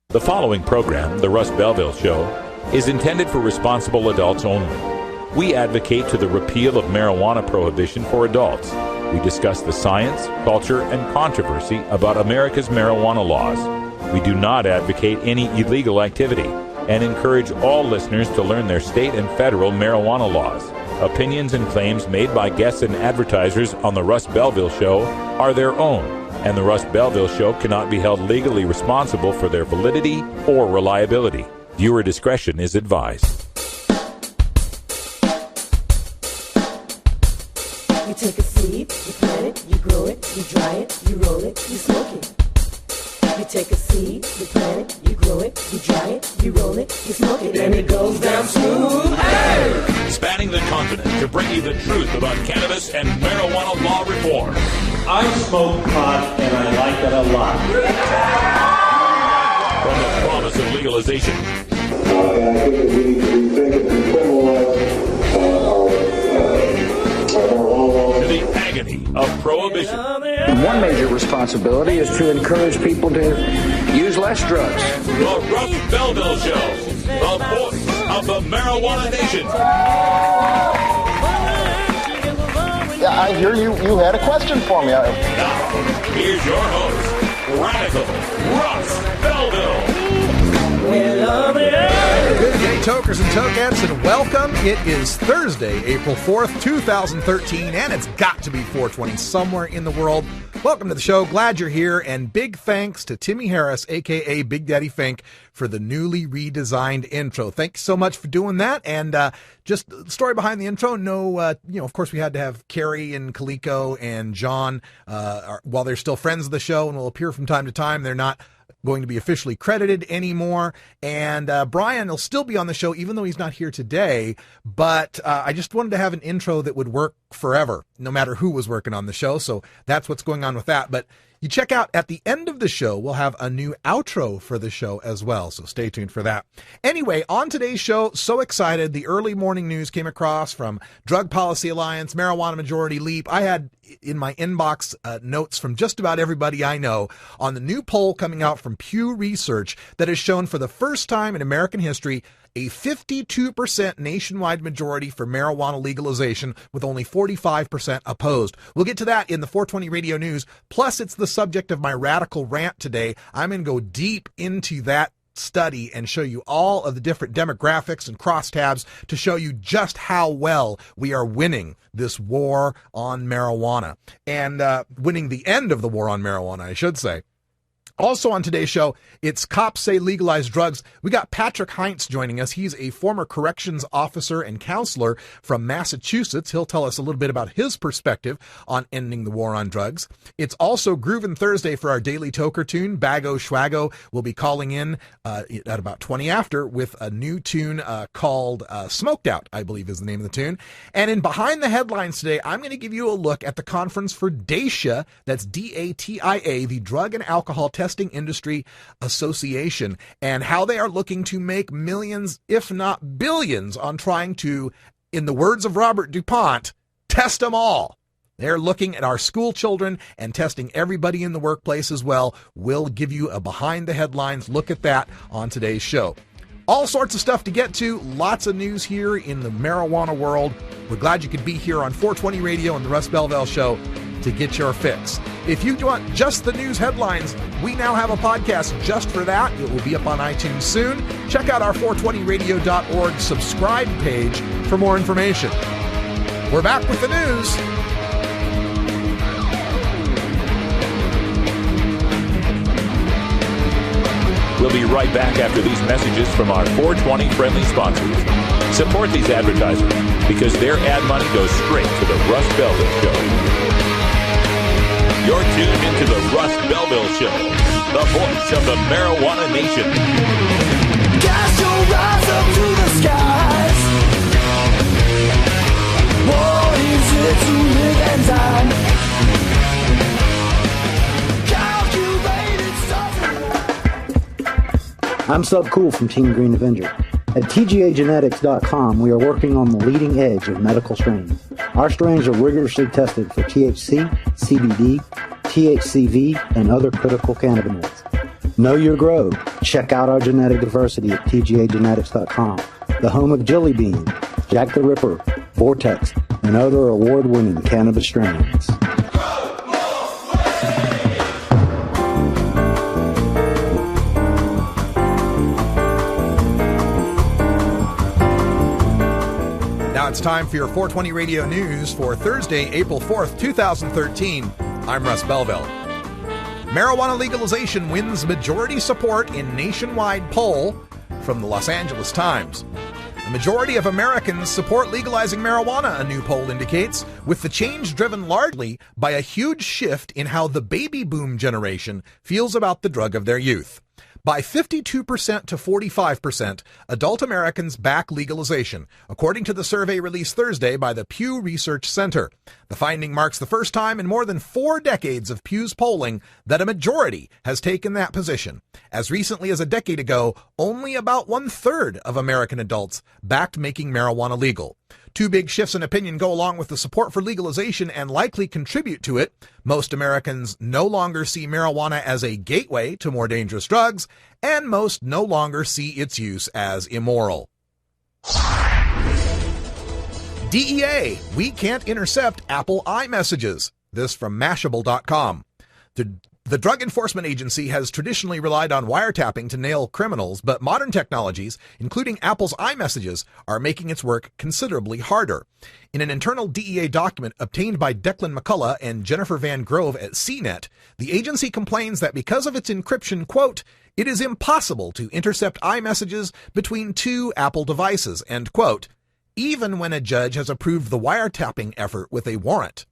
The following program, The Russ Belville Show, is intended for responsible adults only. We advocate to the repeal of marijuana prohibition for adults. We discuss the science, culture, and controversy about America's marijuana laws. We do not advocate any illegal activity and encourage all listeners to learn their state and federal marijuana laws. Opinions and claims made by guests and advertisers on The Russ Belville Show are their own, and The Russ Belville Show cannot be held legally responsible for their validity or reliability. Viewer discretion is advised. You take a seed, you plant it, you grow it, you dry it, you roll it, you smoke it. You take a seed, you plant it, you grow it, you dry it, you roll it, you smoke it, and it goes down smooth. Hey! Spanning the continent to bring you the truth about cannabis and marijuana law reform. I smoke pot and I like it a lot. From the promise of legalization. And I think that we need to rethink and decriminalize our marijuana laws. To the agony of prohibition. One major responsibility is to encourage people to use less drugs. The Russ Belville Show, the voice of the marijuana nation. Yeah, I hear you had a question for me. Now, here's your host, Radical Russ Belville. Good day, tokers and tokettes, and welcome. It is Thursday, April 4th, 2013, and it's got to be 420 somewhere in the world. Welcome to the show. Glad you're here, and big thanks to Timmy Harris, a.k.a. Big Daddy Fink, for the newly redesigned intro. Thanks so much for doing that, and just the story behind the intro. Of course, we had to have Carrie and Kaliko and John, while they're still friends of the show and will appear from time to time. They're not going to be officially credited anymore, and Brian will still be on the show even though he's not here today, but I just wanted to have an intro that would work forever, no matter who was working on the show, so that's what's going on with that. But you check out at the end of the show, we'll have a new outro for the show as well, so stay tuned for that. Anyway, on today's show, so excited, the early morning news came across from Drug Policy Alliance, Marijuana Majority Leap. I had in my inbox notes from just about everybody I know on the new poll coming out from Pew Research that has shown for the first time in American history a 52% nationwide majority for marijuana legalization, with only 45% opposed. We'll get to that in the 420 Radio News. Plus, it's the subject of my radical rant today. I'm going to go deep into that study and show you all of the different demographics and crosstabs to show you just how well we are winning this war on marijuana, and winning the end of the war on marijuana, I should say. Also on today's show, it's Cops Say Legalize Drugs. We got Patrick Heinz joining us. He's a former corrections officer and counselor from Massachusetts. He'll tell us a little bit about his perspective on ending the war on drugs. It's also Groovin' Thursday for our daily toker tune. Bago Schwago will be calling in at about 20 after with a new tune called Smoked Out, I believe is the name of the tune. And in Behind the Headlines today, I'm going to give you a look at the conference for DATIA, that's D-A-T-I-A, the Drug and Alcohol Testing Industry Association, and how they are looking to make millions, if not billions, on trying to, in the words of Robert DuPont, test them all. They're looking at our school children and testing everybody in the workplace as well. We'll give you a behind the headlines look at that on today's show. All sorts of stuff to get to, lots of news here in the marijuana world. We're glad you could be here on 420 Radio and the Russ Belville Show to get your fix. If you want just the news headlines, we now have a podcast just for that. It will be up on iTunes soon. Check out our 420radio.org subscribe page for more information. We're back with the news. We'll be right back after these messages from our 420 friendly sponsors. Support these advertisers because their ad money goes straight to the Russ Belville Show. You're tuned into the Russ Belville Show, the voice of the marijuana nation. Cast your eyes up to the skies. What is it to live and die? I'm Sub Cool from Team Green Avenger. At TGAgenetics.com, we are working on the leading edge of medical strains. Our strains are rigorously tested for THC, CBD, THCV, and other critical cannabinoids. Know your grow. Check out our genetic diversity at tgagenetics.com, the home of Jelly Bean, Jack the Ripper, Vortex, and other award-winning cannabis strains. Now it's time for your 420 Radio News for Thursday, April 4th, 2013. I'm Russ Belville. Marijuana legalization wins majority support in nationwide poll from the Los Angeles Times. A majority of Americans support legalizing marijuana, a new poll indicates, with the change driven largely by a huge shift in how the baby boom generation feels about the drug of their youth. By 52% to 45%, adult Americans back legalization, according to the survey released Thursday by the Pew Research Center. The finding marks the first time in more than 4 decades of Pew's polling that a majority has taken that position. As recently as a decade ago, only about 1/3 of American adults backed making marijuana legal. Two big shifts in opinion go along with the support for legalization and likely contribute to it. Most Americans no longer see marijuana as a gateway to more dangerous drugs, and most no longer see its use as immoral. DEA, we can't intercept Apple iMessages. This from Mashable.com. The Drug Enforcement Agency has traditionally relied on wiretapping to nail criminals, but modern technologies, including Apple's iMessages, are making its work considerably harder. In an internal DEA document obtained by Declan McCullough and Jennifer Van Grove at CNET, the agency complains that because of its encryption, quote, it is impossible to intercept iMessages between two Apple devices, end quote, even when a judge has approved the wiretapping effort with a warrant.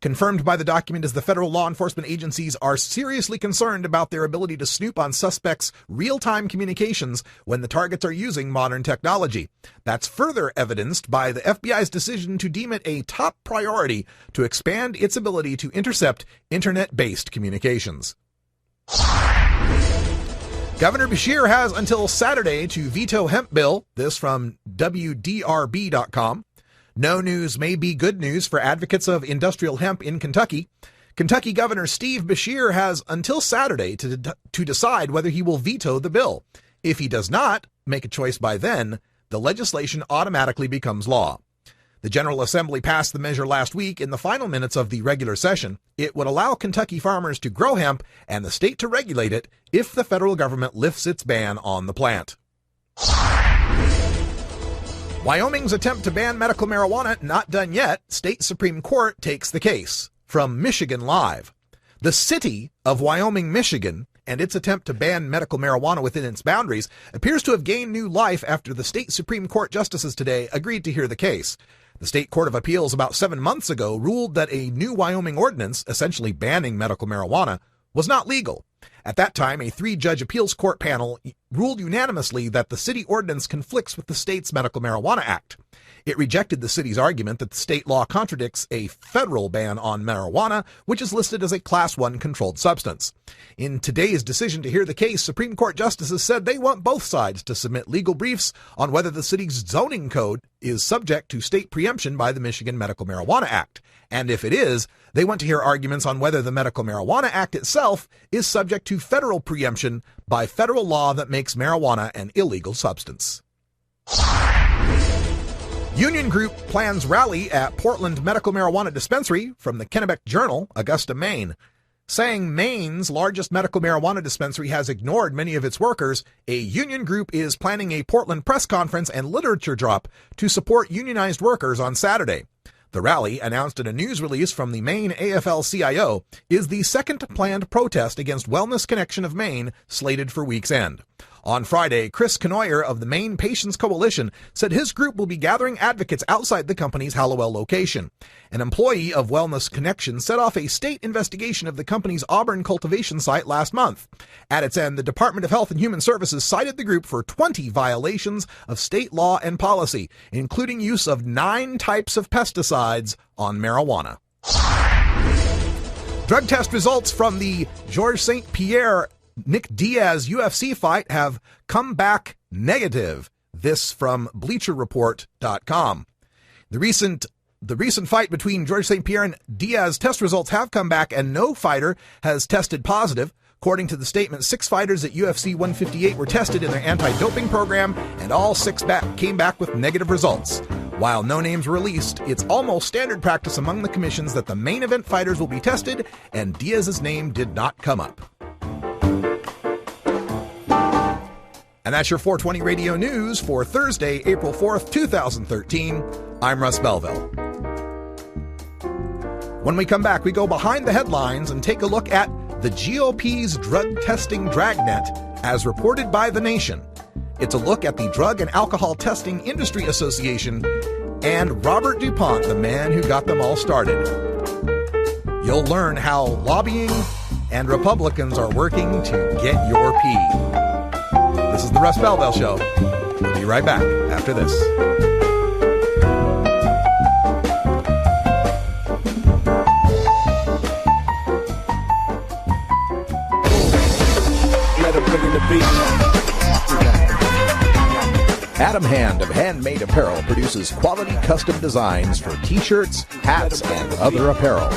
Confirmed by the document is the federal law enforcement agencies are seriously concerned about their ability to snoop on suspects' real-time communications when the targets are using modern technology. That's further evidenced by the FBI's decision to deem it a top priority to expand its ability to intercept internet-based communications. Governor Beshear has until Saturday to veto hemp bill. This from WDRB.com. No news may be good news for advocates of industrial hemp in Kentucky. Kentucky Governor Steve Beshear has until Saturday to decide whether he will veto the bill. If he does not make a choice by then, the legislation automatically becomes law. The General Assembly passed the measure last week in the final minutes of the regular session. It would allow Kentucky farmers to grow hemp and the state to regulate it if the federal government lifts its ban on the plant. Wyoming's attempt to ban medical marijuana not done yet. State Supreme Court takes the case. From Michigan Live. The city of Wyoming, Michigan, and its attempt to ban medical marijuana within its boundaries appears to have gained new life after the state Supreme Court justices today agreed to hear the case. The State Court of Appeals about 7 months ago ruled that a new Wyoming ordinance, essentially banning medical marijuana, was not legal. At that time, a 3-judge appeals court panel ruled unanimously that the city ordinance conflicts with the state's Medical Marijuana Act. It rejected the city's argument that the state law contradicts a federal ban on marijuana, which is listed as a Class 1 controlled substance. In today's decision to hear the case, Supreme Court justices said they want both sides to submit legal briefs on whether the city's zoning code is subject to state preemption by the Michigan Medical Marijuana Act. And if it is, they want to hear arguments on whether the Medical Marijuana Act itself is subject to federal preemption by federal law that makes marijuana an illegal substance. Union Group plans rally at Portland Medical Marijuana Dispensary from the Kennebec Journal, Augusta, Maine. Saying Maine's largest medical marijuana dispensary has ignored many of its workers, a union group is planning a Portland press conference and literature drop to support unionized workers on Saturday. The rally, announced in a news release from the Maine AFL-CIO, is the second planned protest against Wellness Connection of Maine, slated for week's end. On Friday, Chris Knoyer of the Maine Patients Coalition said his group will be gathering advocates outside the company's Hallowell location. An employee of Wellness Connection set off a state investigation of the company's Auburn cultivation site last month. At its end, the Department of Health and Human Services cited the group for 20 violations of state law and policy, including use of 9 types of pesticides on marijuana. Drug test results from the Georges St. Pierre Nick Diaz UFC fight have come back negative. This from BleacherReport.com. The recent The recent fight between George St. Pierre and Diaz test results have come back, and no fighter has tested positive. According to the statement, 6 fighters at UFC 158 were tested in their anti-doping program, and all 6 came back with negative results. While no names were released, it's almost standard practice among the commissions that the main event fighters will be tested, and Diaz's name did not come up. And that's your 420 Radio News for Thursday, April 4th, 2013. I'm Russ Belville. When we come back, we go behind the headlines and take a look at the GOP's drug testing dragnet as reported by The Nation. It's a look at the Drug and Alcohol Testing Industry Association and Robert DuPont, the man who got them all started. You'll learn how lobbying and Republicans are working to get your pee. This is the Russ Belville Show. We'll be right back after this. Adam Hand of Handmade Apparel produces quality custom designs for t-shirts, hats, and other apparel.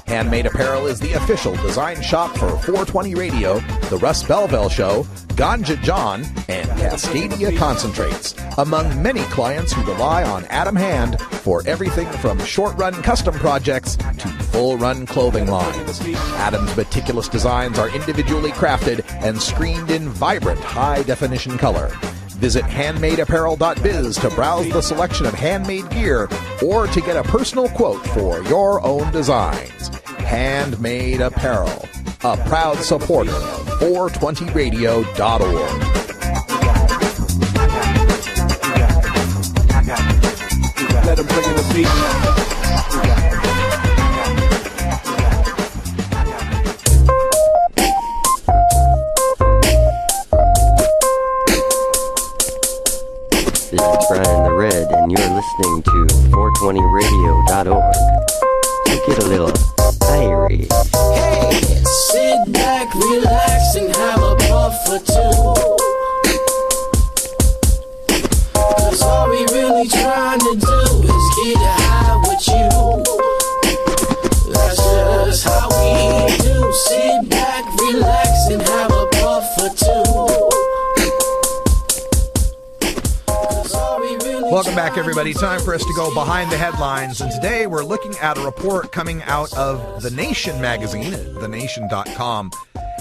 Handmade Apparel is the official design shop for 420 Radio, The Russ Belville Show, Ganja John, and Cascadia Concentrates, among many clients who rely on Adam Hand for everything from short-run custom projects to full-run clothing lines. Adam's meticulous designs are individually crafted and screened in vibrant, high-definition color. Visit handmadeapparel.biz to browse the selection of handmade gear or to get a personal quote for your own designs. Handmade Apparel, a proud supporter of 420radio.org. Let them bring in the beat. Brian the Red, and you're listening to 420radio.org. So get a little irie. Hey, sit back, relax, and have a puff or two. 'Cause all we really trying to do is get high with you. That's just how we do. Sit back, relax, and have a puff or two. Welcome back, everybody. Time for us to go behind the headlines. And today we're looking at a report coming out of The Nation magazine at thenation.com.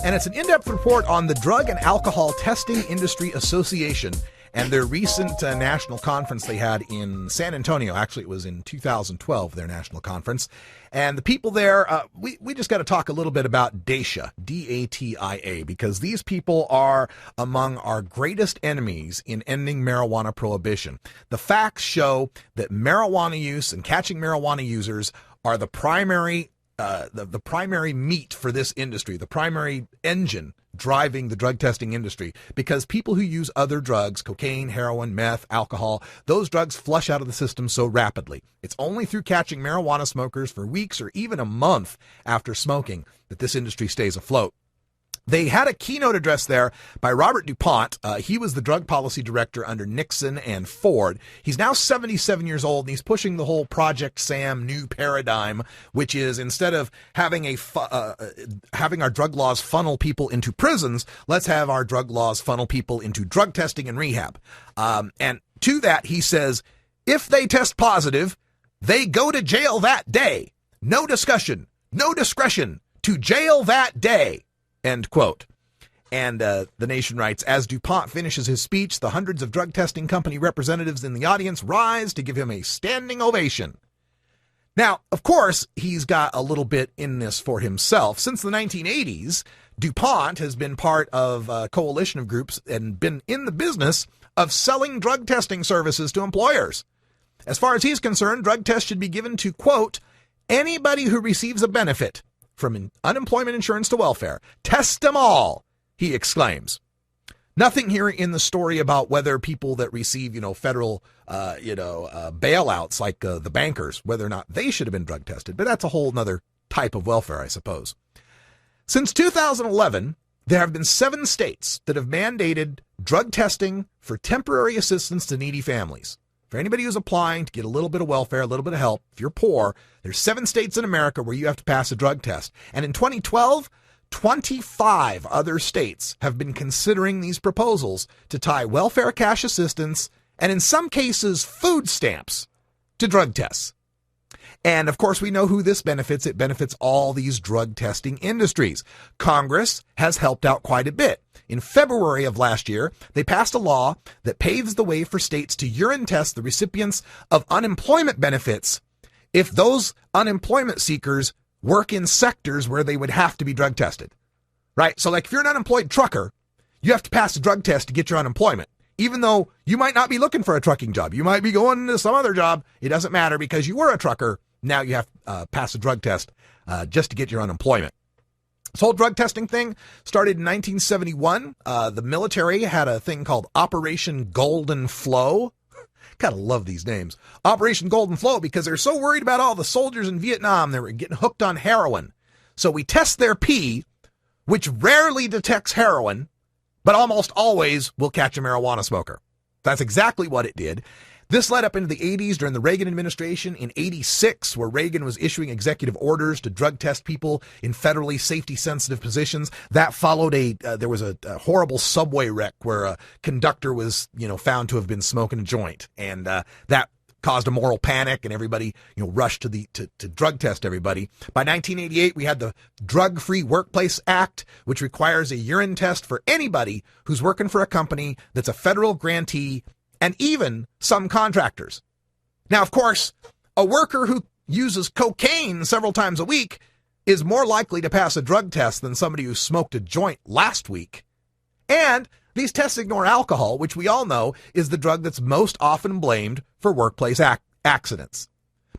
And it's an in-depth report on the Drug and Alcohol Testing Industry Association and their recent national conference they had in San Antonio. Actually, it was in 2012, their national conference. And the people there, we just got to talk a little bit about DATIA, D-A-T-I-A, because these people are among our greatest enemies in ending marijuana prohibition. The facts show that marijuana use and catching marijuana users are the primary the primary meat for this industry, the primary engine driving the drug testing industry, because people who use other drugs, cocaine, heroin, meth, alcohol, those drugs flush out of the system so rapidly. It's only through catching marijuana smokers for weeks or even a month after smoking that this industry stays afloat. They had a keynote address there by Robert DuPont. He was the drug policy director under Nixon and Ford. He's now 77 years old, and he's pushing the whole Project Sam new paradigm, which is instead of having having our drug laws funnel people into prisons, let's have our drug laws funnel people into drug testing and rehab. And to that, he says, if they test positive, they go to jail that day. No discussion, no discretion, to jail that day. End quote. And The Nation writes, as DuPont finishes his speech, the hundreds of drug testing company representatives in the audience rise to give him a standing ovation. Now, of course, he's got a little bit in this for himself. Since the 1980s, DuPont has been part of a coalition of groups and been in the business of selling drug testing services to employers. As far as he's concerned, drug tests should be given to, quote, anybody who receives a benefit, from unemployment insurance to welfare. Test them all, he exclaims. Nothing here in the story about whether people that receive, federal, bailouts like the bankers, whether or not they should have been drug tested. But that's a whole nother type of welfare, I suppose. Since 2011, there have been 7 states that have mandated drug testing for temporary assistance to needy families. For anybody who's applying to get a little bit of welfare, a little bit of help, if you're poor, there's 7 states in America where you have to pass a drug test. And in 2012, 25 other states have been considering these proposals to tie welfare cash assistance and in some cases food stamps to drug tests. And of course, we know who this benefits. It benefits all these drug testing industries. Congress has helped out quite a bit. In February of last year, they passed a law that paves the way for states to urine test the recipients of unemployment benefits if those unemployment seekers work in sectors where they would have to be drug tested, right? So like if you're an unemployed trucker, you have to pass a drug test to get your unemployment. Even though you might not be looking for a trucking job, you might be going to some other job. It doesn't matter because you were a trucker. Now you have to pass a drug test just to get your unemployment. This whole drug testing thing started in 1971. The military had a thing called Operation Golden Flow. Kind of love these names. Operation Golden Flow because they're so worried about all the soldiers in Vietnam. They were getting hooked on heroin. So we test their pee, which rarely detects heroin, but almost always will catch a marijuana smoker. That's exactly what it did. This led up into the 80s during the Reagan administration in 86, where Reagan was issuing executive orders to drug test people in federally safety-sensitive positions. That followed there was a horrible subway wreck where a conductor was, found to have been smoking a joint. And that caused a moral panic and everybody, rushed to drug test everybody. By 1988, we had the Drug-Free Workplace Act, which requires a urine test for anybody who's working for a company that's a federal grantee and even some contractors. Now, of course, a worker who uses cocaine several times a week is more likely to pass a drug test than somebody who smoked a joint last week. And these tests ignore alcohol, which we all know is the drug that's most often blamed for workplace accidents.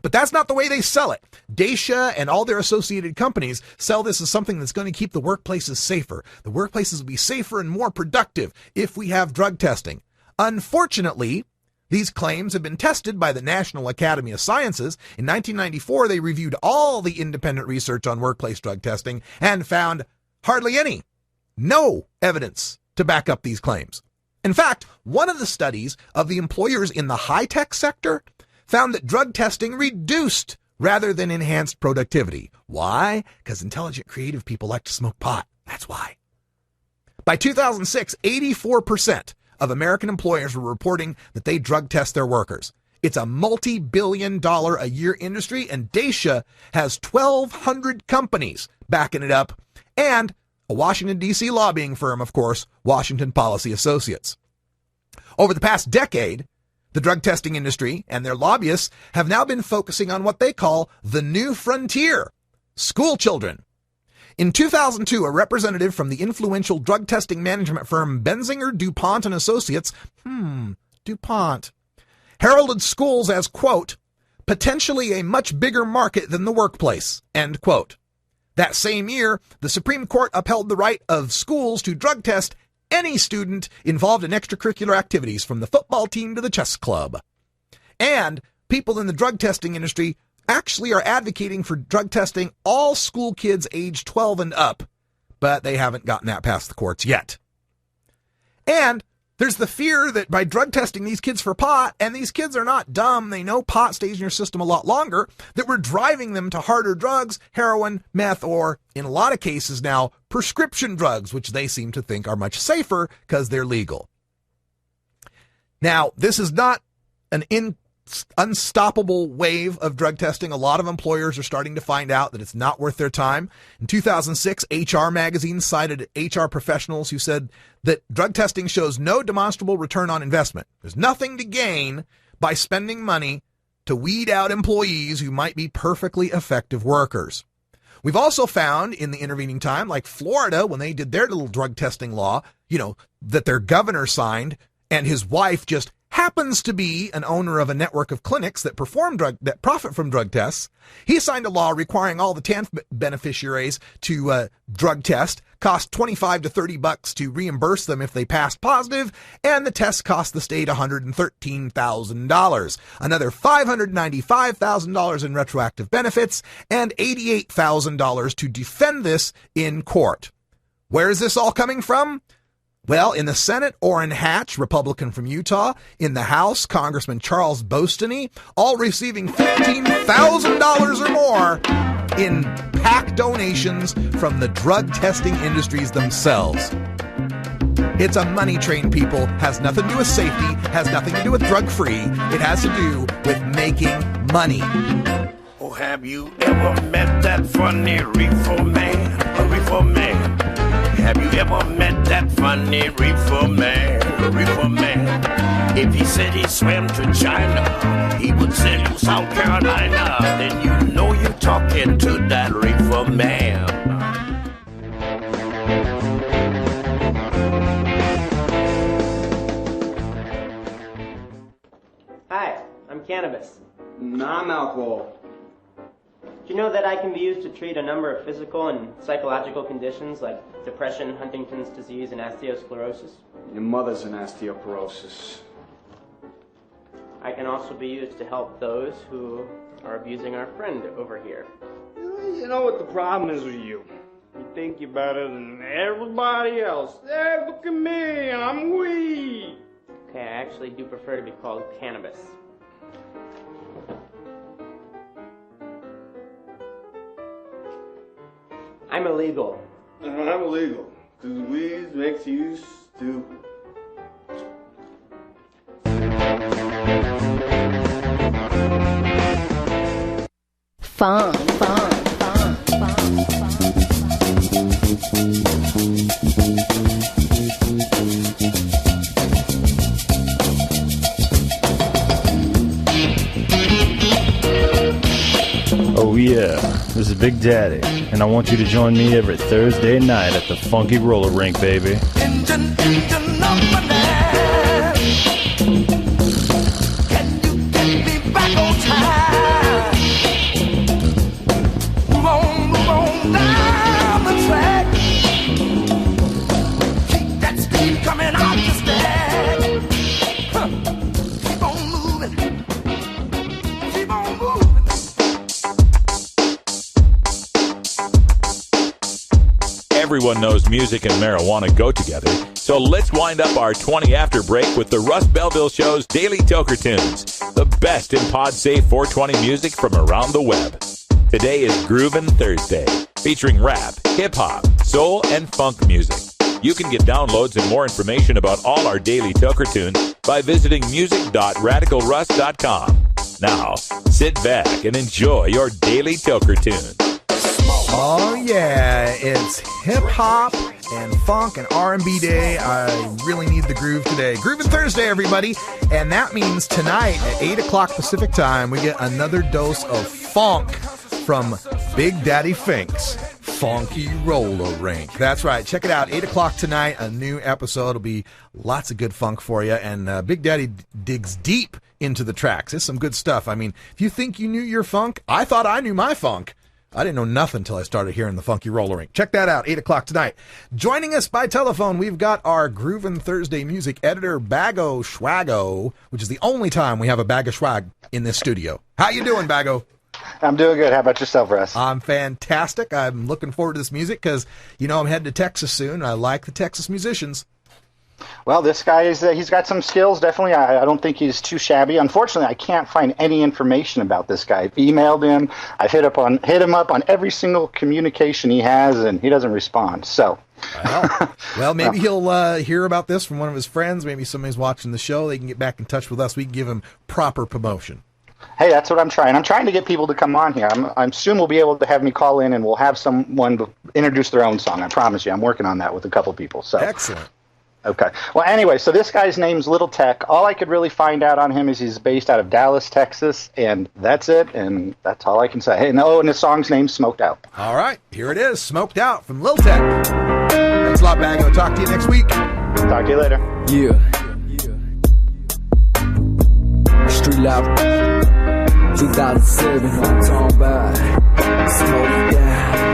But that's not the way they sell it. Dacia and all their associated companies sell this as something that's going to keep the workplaces safer. The workplaces will be safer and more productive if we have drug testing. Unfortunately, these claims have been tested by the National Academy of Sciences. In 1994, they reviewed all the independent research on workplace drug testing and found hardly no evidence to back up these claims. In fact, one of the studies of the employers in the high-tech sector found that drug testing reduced rather than enhanced productivity. Why? Because intelligent, creative people like to smoke pot. That's why. By 2006, 84% of American employers were reporting that they drug test their workers. It's a multi-billion-dollar-a-year industry, and Dacia has 1,200 companies backing it up, and a Washington, D.C. lobbying firm, of course, Washington Policy Associates. Over the past decade, the drug testing industry and their lobbyists have now been focusing on what they call the new frontier, school children. In 2002, a representative from the influential drug testing management firm Benzinger, DuPont & Associates, DuPont, heralded schools as, quote, potentially a much bigger market than the workplace, end quote. That same year, the Supreme Court upheld the right of schools to drug test any student involved in extracurricular activities, from the football team to the chess club. And people in the drug testing industry actually are advocating for drug testing all school kids age 12 and up, but they haven't gotten that past the courts yet. And there's the fear that by drug testing these kids for pot, and these kids are not dumb, they know pot stays in your system a lot longer, that we're driving them to harder drugs, heroin, meth, or, in a lot of cases now, prescription drugs, which they seem to think are much safer because they're legal. Now, this is not an unstoppable wave of drug testing. A lot of employers are starting to find out that it's not worth their time. In 2006, HR Magazine cited HR professionals who said that drug testing shows no demonstrable return on investment. There's nothing to gain by spending money to weed out employees who might be perfectly effective workers. We've also found in the intervening time, like Florida, when they did their little drug testing law, that their governor signed, and his wife just happens to be an owner of a network of clinics that profit from drug tests. He signed a law requiring all the TANF beneficiaries to drug test, cost $25 to $30 to reimburse them if they passed positive, and the test cost the state $113,000, another $595,000 in retroactive benefits, and $88,000 to defend this in court. Where is this all coming from? Well, in the Senate, Orrin Hatch, Republican from Utah. In the House, Congressman Charles Boustany, all receiving $15,000 or more in PAC donations from the drug testing industries themselves. It's a money train, people. Has nothing to do with safety, has nothing to do with drug-free. It has to do with making money. Oh, have you ever met that funny reefer man? A reefer man. Have you ever met that funny reefer man? A reefer man. If he said he swam to China, he would sell you South Carolina. Then you know you're talking to that reefer man. Hi, I'm cannabis. Non-alcohol. Do you know that I can be used to treat a number of physical and psychological conditions like depression, Huntington's disease, and osteosclerosis? Your mother's an osteoporosis. I can also be used to help those who are abusing our friend over here. You know what the problem is with you? You think you're better than everybody else. Hey, look at me, I'm weak. Okay, I actually do prefer to be called cannabis. I'm illegal. I'm illegal. Because weed makes you stupid. Fun. Oh yeah, this is Big Daddy, and I want you to join me every Thursday night at the Funky Roller Rink, baby. Engine up and down. Can you get me back on time? Move on down the track. Keep that steam coming out the stack. Huh. Keep on moving. Keep on moving. Everyone knows music and marijuana go together, so let's wind up our 20 after break with the Russ Belville Show's Daily Toker Tunes, the best in pod-safe 420 music from around the web. Today is Groovin' Thursday, featuring rap, hip-hop, soul, and funk music. You can get downloads and more information about all our Daily Toker Tunes by visiting music.radicalruss.com. Now, sit back and enjoy your Daily Toker Tune. Oh yeah, it's hip-hop and funk and R&B day. I really need the groove today. Groovin' Thursday, everybody. And that means tonight at 8 o'clock Pacific time, we get another dose of funk from Big Daddy Fink's Funky Roller Rink. That's right. Check it out. 8 o'clock tonight, a new episode. It'll be lots of good funk for you. And Big Daddy digs deep into the tracks. It's some good stuff. I mean, if you think you knew your funk, I thought I knew my funk. I didn't know nothing until I started hearing the Funky Roller Rink. Check that out, 8 o'clock tonight. Joining us by telephone, we've got our Groovin' Thursday music editor, Bago Schwago, which is the only time we have a Bag of Schwag in this studio. How you doing, Bago? I'm doing good. How about yourself, Russ? I'm fantastic. I'm looking forward to this music because, you know, I'm heading to Texas soon, and I like the Texas musicians. Well, this guy is he's got some skills, definitely. I don't think he's too shabby. Unfortunately, I can't find any information about this guy. I've emailed him. I've hit him up on every single communication he has, and he doesn't respond. So, well, maybe he'll hear about this from one of his friends. Maybe somebody's watching the show. They can get back in touch with us. We can give him proper promotion. Hey, that's what I'm trying. I'm trying to get people to come on here. I'm soon will be able to have me call in, and we'll have someone to introduce their own song. I promise you. I'm working on that with a couple people. So excellent. Okay. Well, anyway, so this guy's name's Little Tech. All I could really find out on him is he's based out of Dallas, Texas, and that's it, and that's all I can say. Hey, no, and his song's name's Smoked Out. All right, here it is, Smoked Out from Little Tech. Thanks a lot, Bago. Talk to you next week. Talk to you later. Yeah. Street Life 2007, I'm talking about Smoked Out.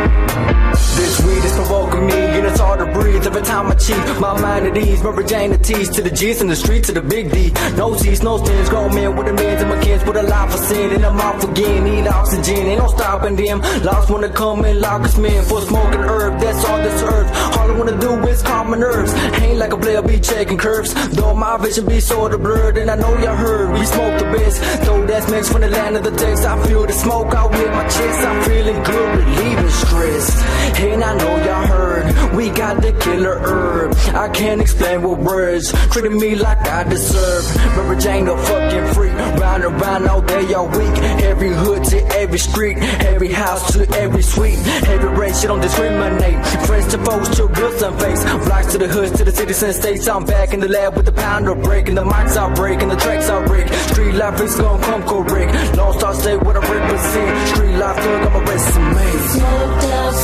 This weed is provoking me, and it's hard to breathe every time I cheat. My mind at ease, Mary Jane the T's to the G's and the streets to the big D. No C's, no spins, grown men with the mans and my kids with a life for sin. And I'm out again, need oxygen, ain't no stopping them. Lost when they come and lock us, man, for smoking herb, that's all this earth. Harlem wanna do is calm my nerves. Ain't like a player be checking curves. Though my vision be sort of blurred, and I know y'all heard we smoke the best. Though that's mixed from the land of the text, I feel the smoke out with my chest. I'm feeling good, relieving stress. And I know y'all heard we got the killer herb. I can't explain with words, treating me like I deserve. Mary Jane the fucking freak, round and round all day all week. Every hood to every street, every house to every suite, every race, she don't discriminate. Friends to foes to real sun face, blocks to the hoods to the cities and states. I'm back in the lab with the pounder breaking, the mics are breaking, the tracks are break. Street life is gonna come correct. Lost Star State what I represent. Street life thug on my resume. Smoke down,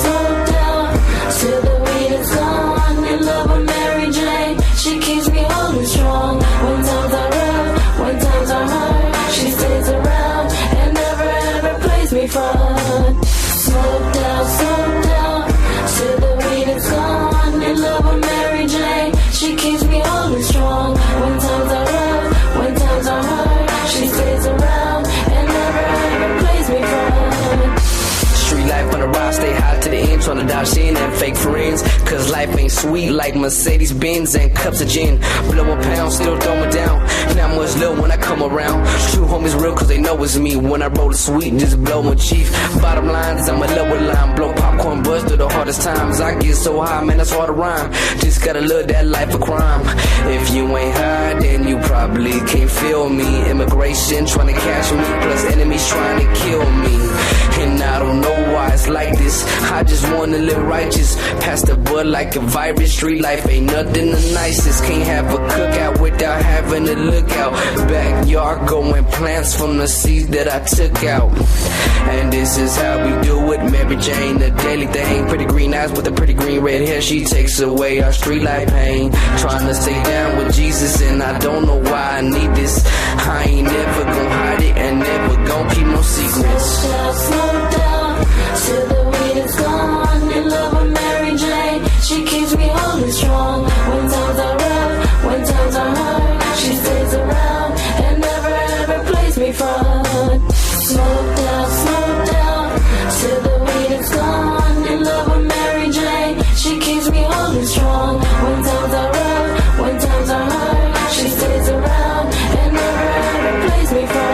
till the weed is gone. In love with Mary Jane, she keeps me holding strong. When times are rough, when times are hard, she stays around and never ever plays me from. Smoke down, till the weed is gone. In love with Mary Jane, she keeps me holding strong. When times are rough, when times are hard, she stays around and never ever plays me from. Street life on the ride, stay high to the end, trying to dodge in and fake friends. Cause life ain't sweet like Mercedes Benz and cups of gin. Blow a pound, still throwing down. Not much love when I come around. True homies real cause they know it's me. When I roll the sweet, just blow my chief. Bottom line is I'm a lower line. Blow popcorn buzz through the hardest times. I get so high, man, that's hard to rhyme. Just gotta love that life of crime. If you ain't high, then you probably can't feel me. Immigration trying to catch me, plus enemies trying to kill me. And I don't know why it's like this. I just wanna live righteous. Pass the bud like a virus. Street life ain't nothing the nicest. Can't have a cookout without having a lookout. Backyard growing plants from the seeds that I took out. And this is how we do it. Mary Jane, the daily thing. Pretty green eyes with a pretty green red hair. She takes away our street life pain. Trying to stay down with Jesus, and I don't know why I need this. I ain't never gonna hide it and never gonna keep no secrets. Slow down, till the weed is gone. In love with Mary Jane, she keeps me holding strong. When times are rough, when times are hard, she stays around and never ever plays me from. Slow down, till the weed is gone. In love with Mary Jane, she keeps me holding strong. When times are rough, when times are hard, she stays around and never ever plays me from.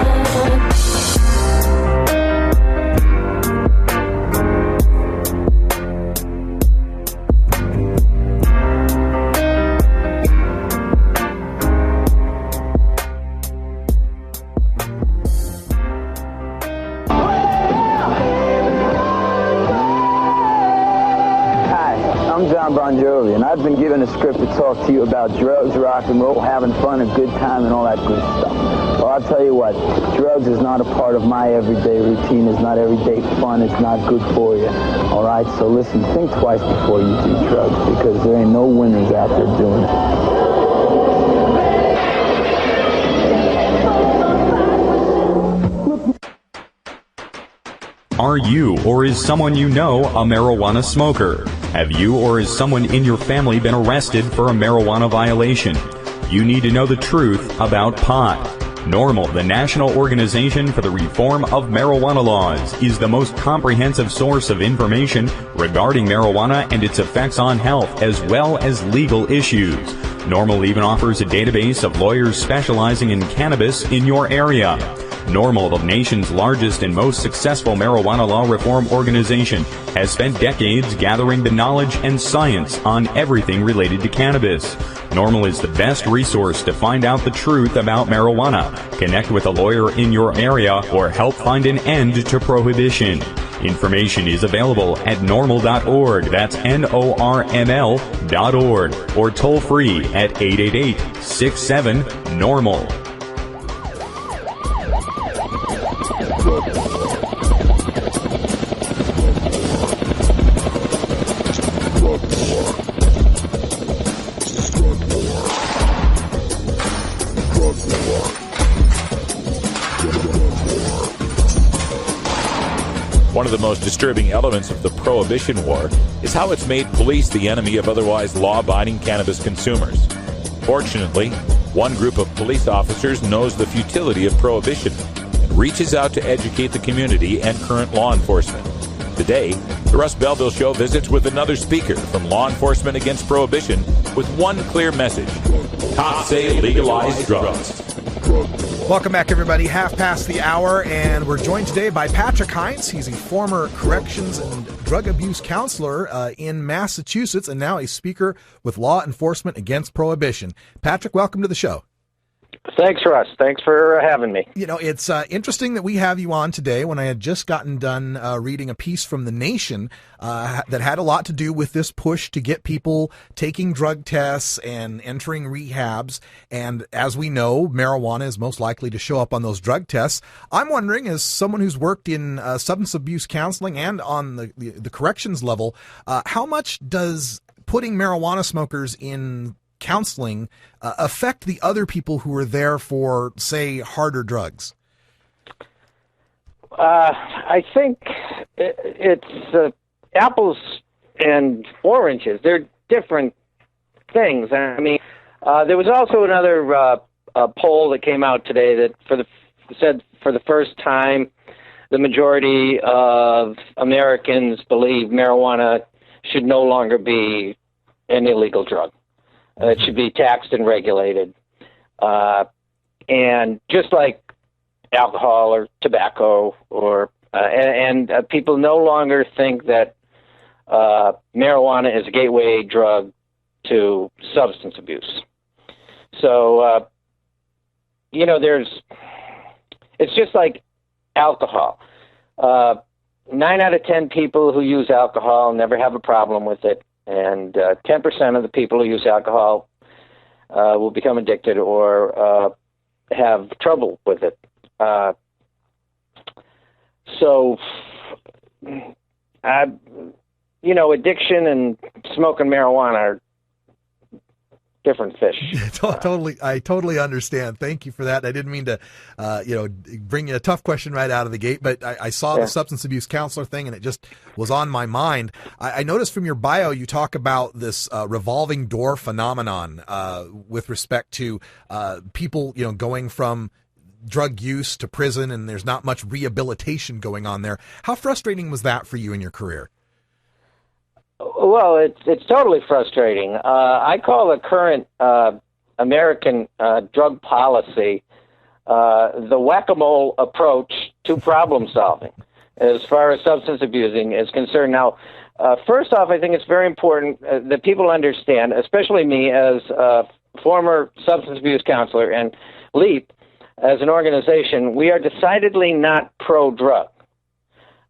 Bon Jovi, and I've been given a script to talk to you about drugs, rock and roll, having fun, a good time, and all that good stuff. Well, I'll tell you what, drugs is not a part of my everyday routine. It's not everyday fun. It's not good for you. All right, so listen, think twice before you do drugs, because there ain't no winners out there doing it. Are you or is someone you know a marijuana smoker? Have you or is someone in your family been arrested for a marijuana violation? You need to know the truth about pot. NORML, the National Organization for the Reform of Marijuana Laws, is the most comprehensive source of information regarding marijuana and its effects on health, as well as legal issues. NORML even offers a database of lawyers specializing in cannabis in your area. NORML, the nation's largest and most successful marijuana law reform organization, has spent decades gathering the knowledge and science on everything related to cannabis. NORML is the best resource to find out the truth about marijuana, connect with a lawyer in your area, or help find an end to prohibition. Information is available at norml.org, that's NORML.org, or toll free at 888-67-NORML. One of the most disturbing elements of the Prohibition War is how it's made police the enemy of otherwise law-abiding cannabis consumers. Fortunately, one group of police officers knows the futility of prohibition and reaches out to educate the community and current law enforcement. Today, The Russ Belville Show visits with another speaker from Law Enforcement Against Prohibition with one clear message. Cops say legalize drugs. Welcome back, everybody. Half past the hour, and we're joined today by Patrick Hines. He's a former corrections and drug abuse counselor in Massachusetts and now a speaker with Law Enforcement Against Prohibition. Patrick, welcome to the show. Thanks, Russ. Thanks for having me. You know, it's interesting that we have you on today when I had just gotten done reading a piece from The Nation that had a lot to do with this push to get people taking drug tests and entering rehabs. And as we know, marijuana is most likely to show up on those drug tests. I'm wondering, as someone who's worked in substance abuse counseling and on the corrections level, how much does putting marijuana smokers in counseling affect the other people who are there for, say, harder drugs? I think it's apples and oranges. They're different things. I mean, there was also another poll that came out today that said for the first time the majority of Americans believe marijuana should no longer be an illegal drug. It should be taxed and regulated. And just like alcohol or tobacco, or people no longer think that marijuana is a gateway drug to substance abuse. So, it's just like alcohol. 9 out of 10 people who use alcohol never have a problem with it. And 10% of the people who use alcohol will become addicted or have trouble with it. Addiction and smoking marijuana are different fish. I totally understand. Thank you for that. I didn't mean to, bring you a tough question right out of the gate, but I saw the substance abuse counselor thing, and it just was on my mind. I noticed from your bio you talk about this revolving door phenomenon with respect to people, going from drug use to prison, and there's not much rehabilitation going on there. How frustrating was that for you in your career? Well, it's totally frustrating. I call the current American drug policy the whack-a-mole approach to problem solving as far as substance abusing is concerned. Now, first off, I think it's very important that people understand, especially me as a former substance abuse counselor and LEAP as an organization, we are decidedly not pro-drug.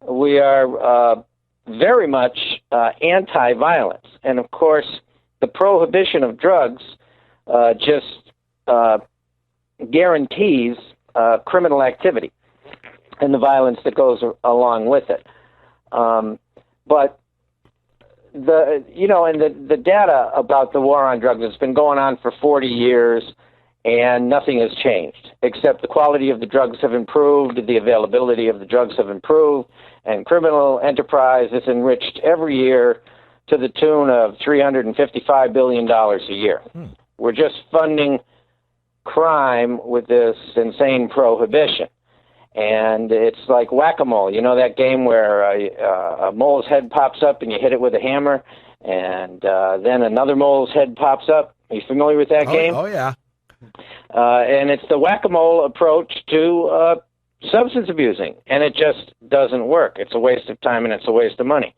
We are very much anti-violence. And, of course, the prohibition of drugs just guarantees criminal activity and the violence that goes along with it. But the data about the war on drugs has been going on for 40 years, and nothing has changed, except the quality of the drugs have improved, the availability of the drugs have improved, and criminal enterprise is enriched every year to the tune of $355 billion a year. We're just funding crime with this insane prohibition. And it's like whack-a-mole. You know that game where a mole's head pops up and you hit it with a hammer, and then another mole's head pops up? Are you familiar with that game? Oh, yeah. And it's the whack-a-mole approach to substance abusing, and it just doesn't work. It's a waste of time and it's a waste of money.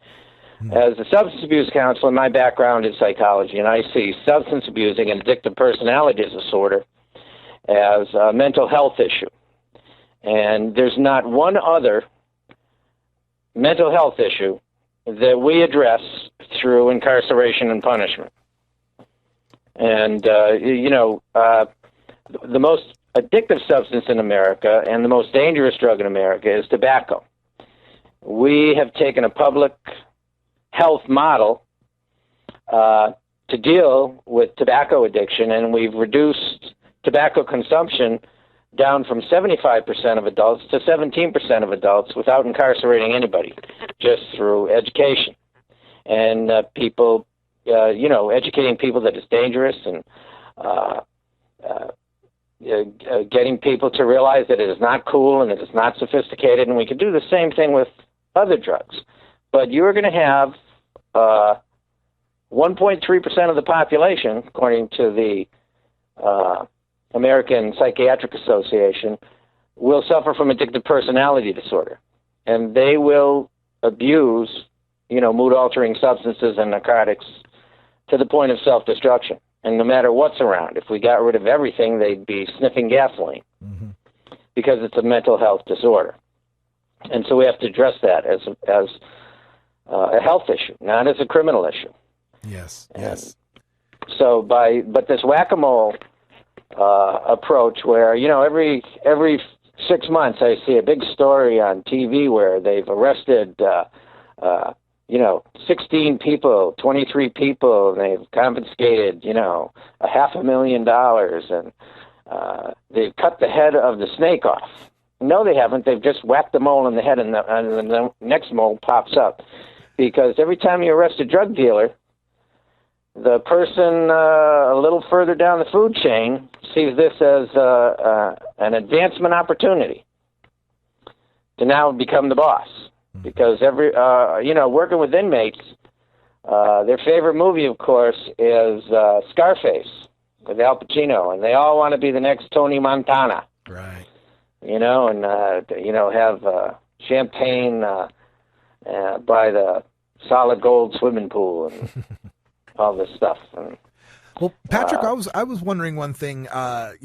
As a substance abuse counselor, my background is psychology, and I see substance abusing and addictive personality disorder as a mental health issue. And there's not one other mental health issue that we address through incarceration and punishment. And, the most addictive substance in America and the most dangerous drug in America is tobacco. We have taken a public health model to deal with tobacco addiction, and we've reduced tobacco consumption down from 75% of adults to 17% of adults without incarcerating anybody, just through education. And people, educating people that it's dangerous, and getting people to realize that it is not cool and it is not sophisticated. And we can do the same thing with other drugs. but you're going to have 1.3% of the population, according to the American Psychiatric Association, will suffer from addictive personality disorder, and they will abuse, mood-altering substances and narcotics to the point of self-destruction. And no matter what's around, if we got rid of everything, they'd be sniffing gasoline because it's a mental health disorder. And so we have to address that as a health issue, not as a criminal issue. Yes. So but this whack-a-mole approach where, every 6 months I see a big story on TV where they've arrested 16 people, 23 people, and they've confiscated, $500,000, and they've cut the head of the snake off. No, they haven't. They've just whacked the mole in the head, and the next mole pops up. Because every time you arrest a drug dealer, the person a little further down the food chain sees this as an advancement opportunity to now become the boss. Because working with inmates, their favorite movie, of course, is Scarface with Al Pacino, and they all want to be the next Tony Montana. Right. Have champagne by the solid gold swimming pool and all this stuff. And, well, Patrick, I was wondering one thing. I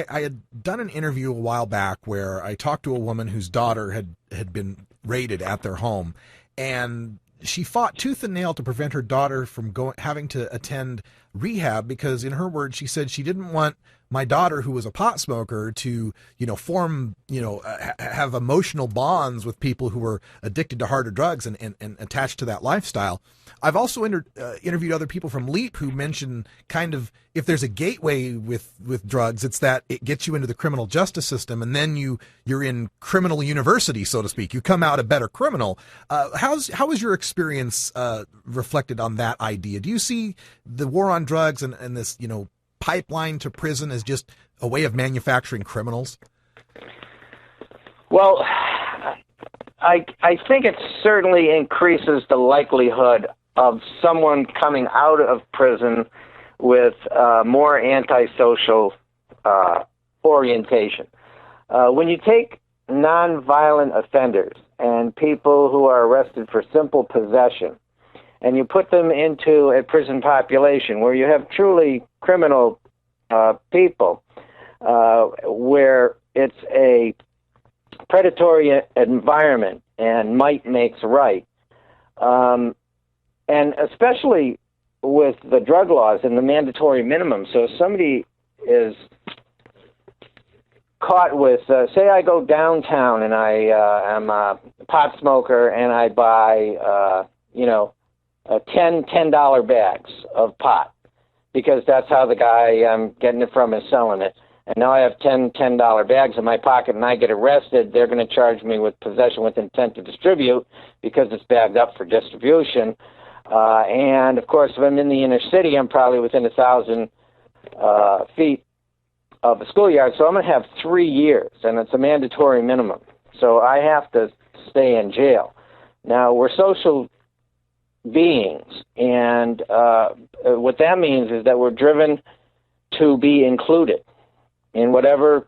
had done an interview a while back where I talked to a woman whose daughter had been raided at their home, and she fought tooth and nail to prevent her daughter from having to attend rehab because, in her words, she said she didn't want my daughter, who was a pot smoker, to form have emotional bonds with people who were addicted to harder drugs and attached to that lifestyle. I've also interviewed other people from LEAP who mention kind of if there's a gateway with drugs, it's that it gets you into the criminal justice system, and then you're in criminal university, so to speak. You come out a better criminal. How is your experience reflected on that idea? Do you see the war on drugs and this pipeline to prison as just a way of manufacturing criminals? Well, I think it certainly increases the likelihood of someone coming out of prison with more antisocial orientation. When you take nonviolent offenders and people who are arrested for simple possession, and you put them into a prison population where you have truly criminal people, where it's a predatory environment and might makes right, and especially with the drug laws and the mandatory minimum. So if somebody is caught with, say I go downtown and I am a pot smoker and I buy, $10 bags of pot, because that's how the guy I'm getting it from is selling it. And now I have $10 bags in my pocket and I get arrested. They're going to charge me with possession with intent to distribute because it's bagged up for distribution. And, of course, if I'm in the inner city, I'm probably within 1,000 feet of a schoolyard. So I'm going to have 3 years, and it's a mandatory minimum. So I have to stay in jail. Now, we're social beings, and what that means is that we're driven to be included in whatever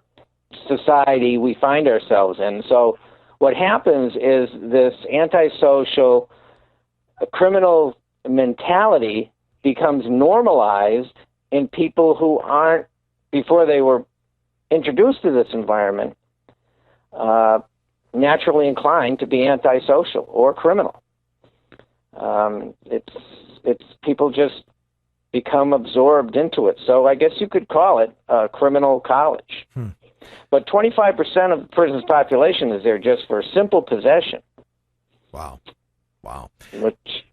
society we find ourselves in. So what happens is this antisocial criminal mentality becomes normalized in people who aren't, before they were introduced to this environment, naturally inclined to be antisocial or criminal. It's people just become absorbed into it. So I guess you could call it a criminal college. But 25% of the prison's population is there just for simple possession. Wow. Which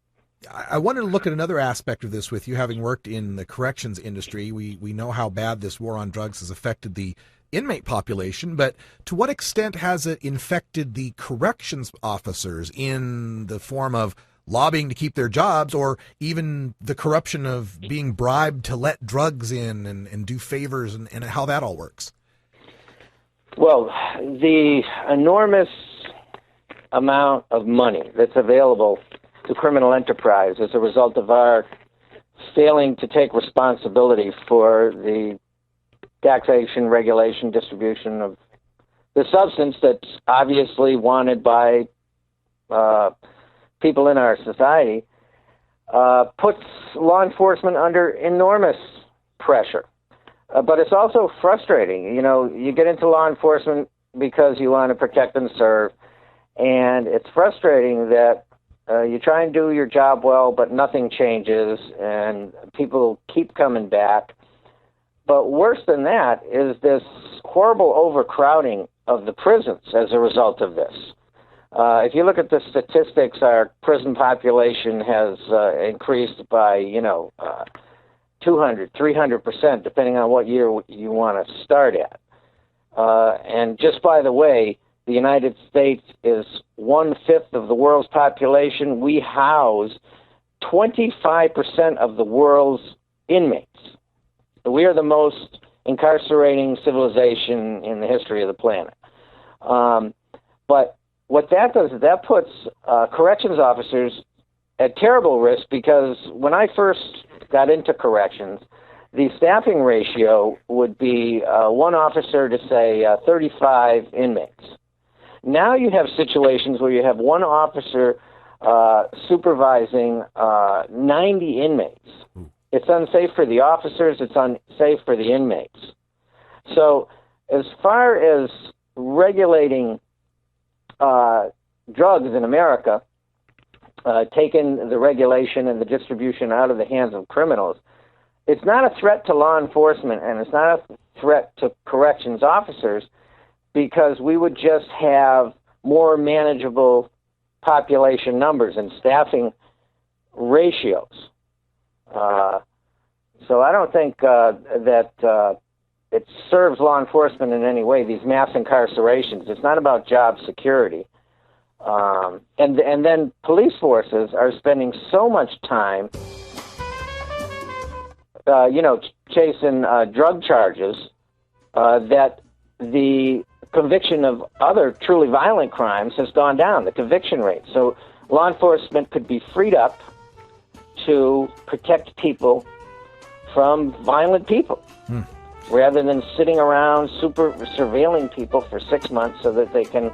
I wanted to look at another aspect of this with you, having worked in the corrections industry. We know how bad this war on drugs has affected the inmate population, but to what extent has it infected the corrections officers in the form of lobbying to keep their jobs, or even the corruption of being bribed to let drugs in and do favors, and how that all works? Well, the enormous amount of money that's available to criminal enterprise as a result of our failing to take responsibility for the taxation, regulation, distribution of the substance that's obviously wanted by people in our society, puts law enforcement under enormous pressure. But it's also frustrating. You know, you get into law enforcement because you want to protect and serve, and it's frustrating that you try and do your job well, but nothing changes, and people keep coming back. But worse than that is this horrible overcrowding of the prisons as a result of this. If you look at the statistics, our prison population has increased by, 200, 300%, depending on what year you want to start at. And just by the way, the United States is 1/5 of the world's population. We house 25% of the world's inmates. We are the most incarcerating civilization in the history of the planet. But what that does is that puts corrections officers at terrible risk, because when I first got into corrections, the staffing ratio would be one officer to, say, 35 inmates. Now you have situations where you have one officer supervising 90 inmates. It's unsafe for the officers. It's unsafe for the inmates. So as far as regulating drugs in America, taking the regulation and the distribution out of the hands of criminals, it's not a threat to law enforcement, and it's not a threat to corrections officers, because we would just have more manageable population numbers and staffing ratios. So I don't think that it serves law enforcement in any way, these mass incarcerations. It's not about job security. And then police forces are spending so much time, chasing drug charges, that the conviction of other truly violent crimes has gone down, the conviction rate. So law enforcement could be freed up to protect people from violent people, rather than sitting around surveilling people for 6 months so that they can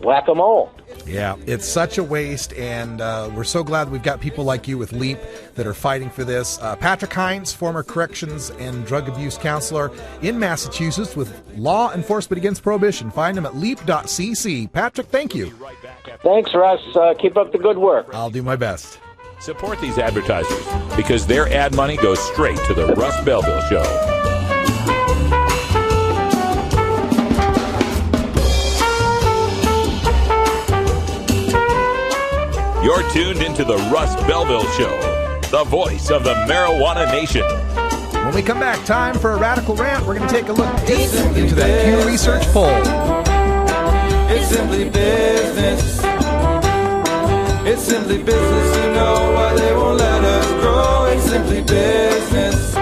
whack-a-mole. Yeah, it's such a waste, and we're so glad we've got people like you with LEAP that are fighting for this. Patrick Hines, former corrections and drug abuse counselor in Massachusetts with Law Enforcement Against Prohibition. Find him at leap.cc. Patrick, thank you. Thanks, Russ. Keep up the good work. I'll do my best. Support these advertisers, because their ad money goes straight to the Russ Belville Show. You're tuned into the Russ Belville Show, the voice of the marijuana nation. When we come back, time for a radical rant. We're going to take a look deep into that Pew Research poll. It's simply business. It's simply business, you know why they won't let us grow. It's simply business.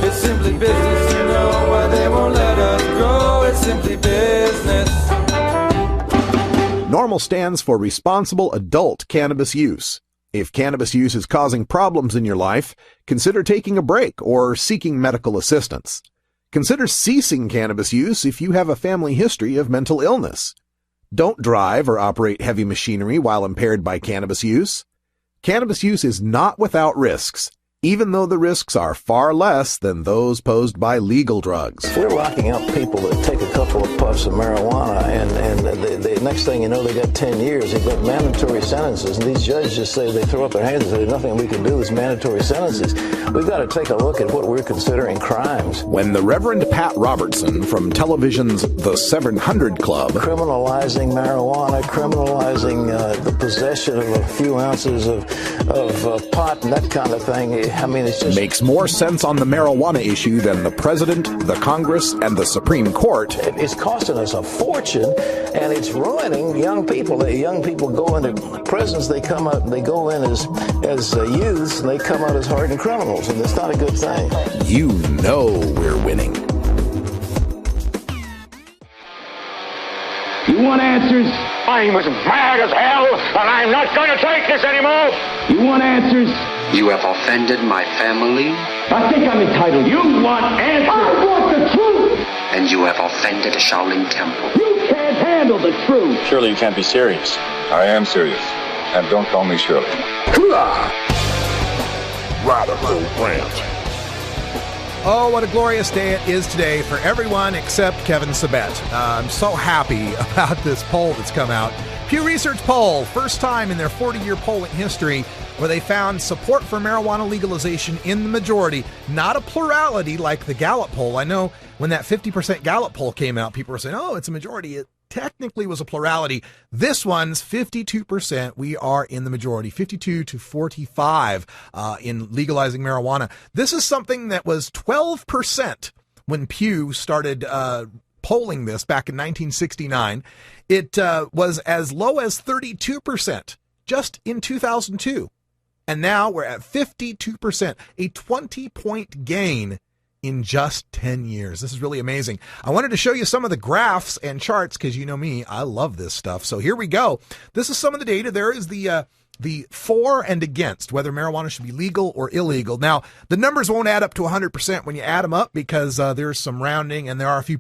It's simply business, you know why they won't let us grow. It's simply business. NORMAL stands for Responsible Adult Cannabis Use. If cannabis use is causing problems in your life, consider taking a break or seeking medical assistance. Consider ceasing cannabis use if you have a family history of mental illness. Don't drive or operate heavy machinery while impaired by cannabis use. Cannabis use is not without risks, even though the risks are far less than those posed by legal drugs. We're locking up people that take a couple of puffs of marijuana, and the next thing you know, they got 10 years. They've got mandatory sentences, and these judges just say, they throw up their hands and say, there's nothing we can do, it's mandatory sentences. We've got to take a look at what we're considering crimes. When the Reverend Pat Robertson from television's The 700 Club criminalizing marijuana, criminalizing the possession of a few ounces of pot and that kind of thing, I mean, it's just makes more sense on the marijuana issue than the president, the Congress, and the Supreme Court. It's costing us a fortune, and it's ruining young people. The young people go into prisons, they come out, they go in as youths, and they come out as hardened criminals, and it's not a good thing. You know we're winning. You want answers? I'm as mad as hell, and I'm not going to take this anymore. You want answers? You have offended my family. I think I'm entitled. You want answers? I want the truth. And you have offended the Shaolin Temple. You can't handle the truth. Surely you can't be serious. I am serious. And don't call me Shirley. Radical Rant. Oh, what a glorious day it is today for everyone except Kevin Sabet. I'm so happy about this poll that's come out. Pew Research poll, first time in their 40-year polling history where they found support for marijuana legalization in the majority, not a plurality like the Gallup poll. I know when that 50% Gallup poll came out, people were saying, oh, it's a majority. It technically was a plurality. This one's 52%. We are in the majority, 52 to 45 in legalizing marijuana. This is something that was 12% when Pew started polling this back in 1969. It was as low as 32% just in 2002. And now we're at 52%, a 20-point gain in just 10 years. This is really amazing. I wanted to show you some of the graphs and charts because you know me, I love this stuff. So here we go. This is some of the data. There is the for and against whether marijuana should be legal or illegal. Now, the numbers won't add up to 100% when you add them up because there's some rounding and there are a few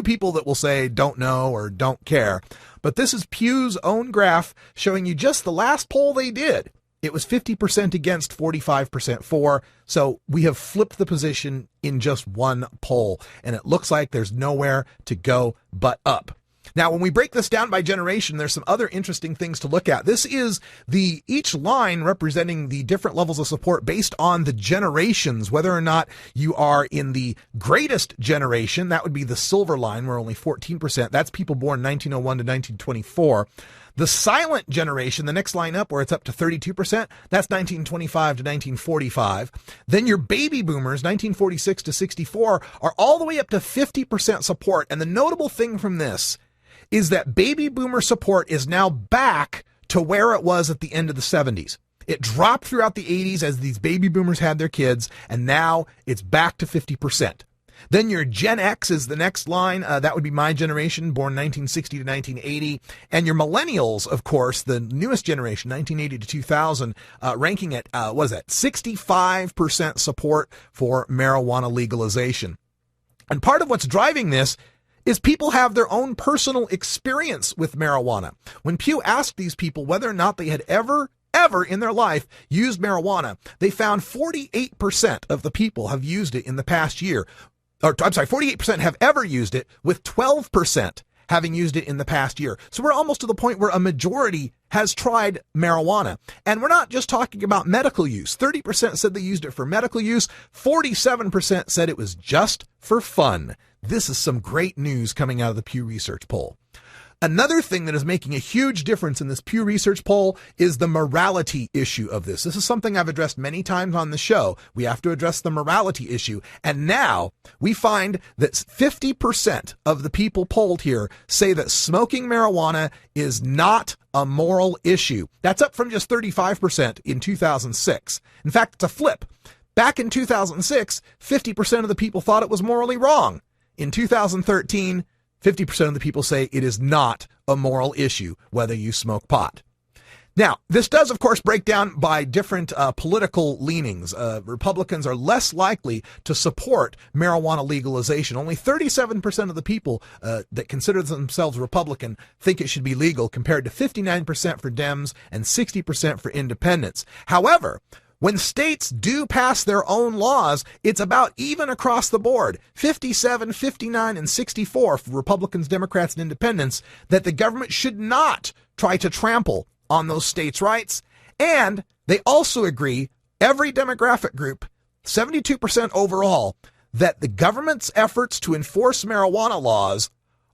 people that will say don't know or don't care. But this is Pew's own graph showing you just the last poll they did. It was 50% against, 45% for. So we have flipped the position in just one poll, and it looks like there's nowhere to go but up. Now, when we break this down by generation, there's some other interesting things to look at. This is each line representing the different levels of support based on the generations, whether or not you are in the greatest generation. That would be the silver line, where only 14%. That's people born 1901 to 1924. The silent generation, the next line up where it's up to 32%, that's 1925 to 1945. Then your baby boomers, 1946 to 64, are all the way up to 50% support. And the notable thing from this is that baby boomer support is now back to where it was at the end of the 70s. It dropped throughout the 80s as these baby boomers had their kids, and now it's back to 50%. Then your Gen X is the next line. That would be my generation, born 1960 to 1980. And your millennials, of course, the newest generation, 1980 to 2000, ranking at, 65% support for marijuana legalization. And part of what's driving this is people have their own personal experience with marijuana. When Pew asked these people whether or not they had ever in their life used marijuana, they found 48% of the people have used it in the past year. 48% have ever used it, with 12% having used it in the past year. So we're almost to the point where a majority has tried marijuana. And we're not just talking about medical use. 30% said they used it for medical use. 47% said it was just for fun. This is some great news coming out of the Pew Research poll. Another thing that is making a huge difference in this Pew Research poll is the morality issue of this. This is something I've addressed many times on the show. We have to address the morality issue. And now we find that 50% of the people polled here say that smoking marijuana is not a moral issue. That's up from just 35% in 2006. In fact, it's a flip. Back in 2006, 50% of the people thought it was morally wrong. In 2013, 50% of the people say it is not a moral issue whether you smoke pot. Now, this does, of course, break down by different political leanings. Republicans are less likely to support marijuana legalization. Only 37% of the people that consider themselves Republican think it should be legal, compared to 59% for Dems and 60% for independents. However, when states do pass their own laws, it's about even across the board. 57, 59, and 64 for Republicans, Democrats, and independents, that the government should not try to trample on those states' rights. And they also agree, every demographic group, 72% overall, that the government's efforts to enforce marijuana laws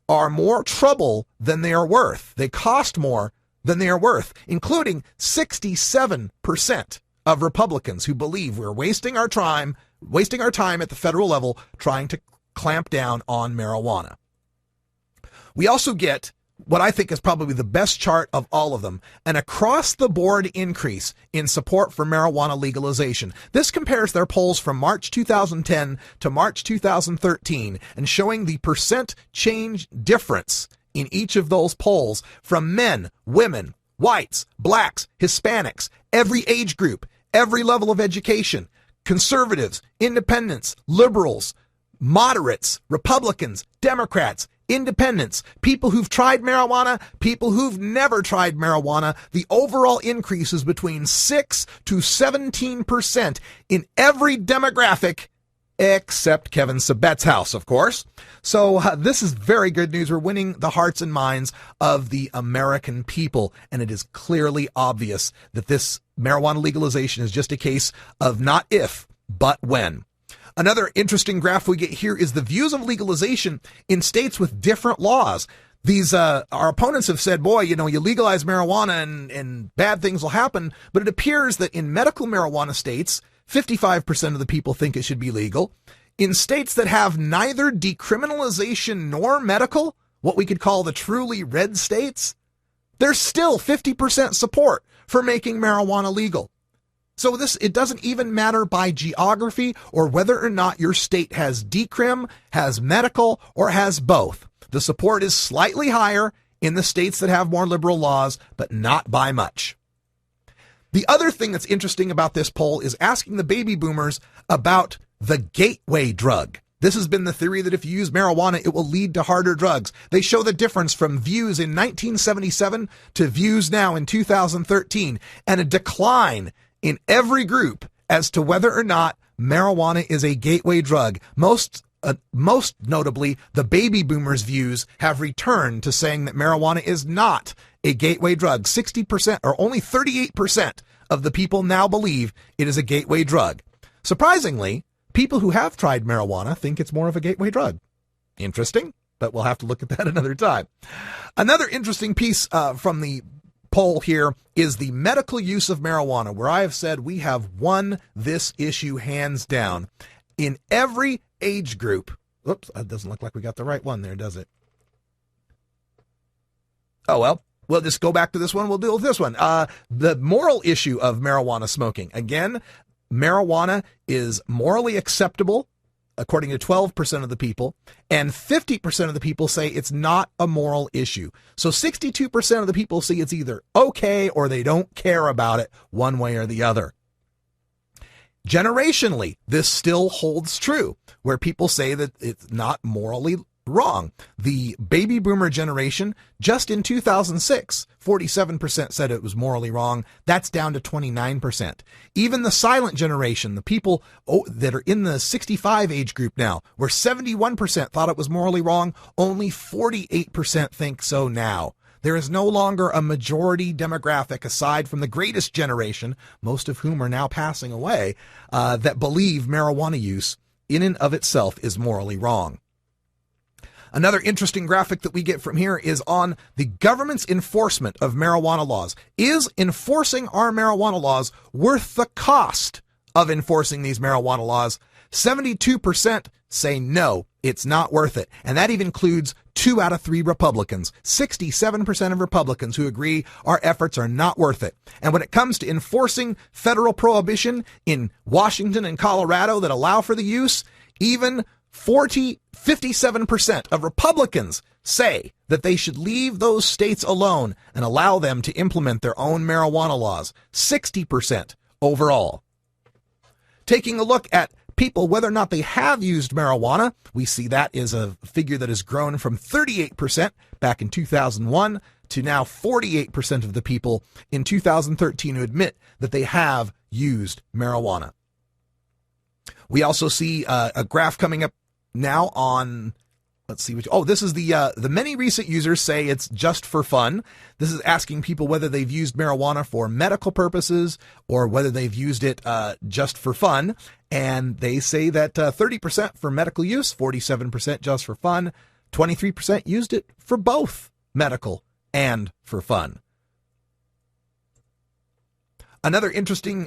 are more trouble than they are worth. They cost more than they are worth, including 67% of Republicans who believe we're wasting our time at the federal level trying to clamp down on marijuana. We also get what I think is probably the best chart of all of them, an across-the-board increase in support for marijuana legalization. This compares their polls from March 2010 to March 2013 and showing the percent change difference in each of those polls from men, women, whites, blacks, Hispanics, every age group, every level of education, conservatives, independents, liberals, moderates, Republicans, Democrats, independents, people who've tried marijuana, people who've never tried marijuana. The overall increase is between 6 to 17% in every demographic except Kevin Sabet's house, of course. So this is very good news. We're winning the hearts and minds of the American people, and it is clearly obvious that this marijuana legalization is just a case of not if, but when. Another interesting graph we get here is the views of legalization in states with different laws. These, our opponents have said, boy, you legalize marijuana and bad things will happen. But it appears that in medical marijuana states, 55% of the people think it should be legal. In states that have neither decriminalization nor medical, what we could call the truly red states, there's still 50% support for making marijuana legal. So it doesn't even matter by geography or whether or not your state has decrim, has medical, or has both. The support is slightly higher in the states that have more liberal laws, but not by much. The other thing that's interesting about this poll is asking the baby boomers about the gateway drug. This has been the theory that if you use marijuana, it will lead to harder drugs. They show the difference from views in 1977 to views now in 2013, and a decline in every group as to whether or not marijuana is a gateway drug. Most notably, the baby boomers' views have returned to saying that marijuana is not a gateway drug. 60% or only 38% of the people now believe it is a gateway drug. Surprisingly, people who have tried marijuana think it's more of a gateway drug. Interesting, but we'll have to look at that another time. Another interesting piece from the poll here is the medical use of marijuana, where I have said we have won this issue hands down. In every age group, oops, it doesn't look like we got the right one there, does it? Oh, well, we'll just go back to this one. We'll deal with this one. The moral issue of marijuana smoking. Again, marijuana is morally acceptable, according to 12% of the people, and 50% of the people say it's not a moral issue. So 62% of the people see it's either okay or they don't care about it one way or the other. Generationally, this still holds true, where people say that it's not morally wrong. The baby boomer generation, just in 2006, 47% said it was morally wrong. That's down to 29%. Even the silent generation, the people that are in the 65 age group now, where 71% thought it was morally wrong, only 48% think so now. There is no longer a majority demographic, aside from the greatest generation, most of whom are now passing away, that believe marijuana use in and of itself is morally wrong. Another interesting graphic that we get from here is on the government's enforcement of marijuana laws. Is enforcing our marijuana laws worth the cost of enforcing these marijuana laws? 72% say no, it's not worth it. And that even includes 2 out of 3 Republicans. 67% of Republicans who agree our efforts are not worth it. And when it comes to enforcing federal prohibition in Washington and Colorado that allow for the use, even 57% of Republicans say that they should leave those states alone and allow them to implement their own marijuana laws. 60% overall. Taking a look at people, whether or not they have used marijuana, we see that is a figure that has grown from 38% back in 2001 to now 48% of the people in 2013 who admit that they have used marijuana. We also see a graph coming up now on, let's see, this is the many recent users say it's just for fun. This is asking people whether they've used marijuana for medical purposes or whether they've used it just for fun. And they say that 30% for medical use, 47% just for fun, 23% used it for both medical and for fun. Another interesting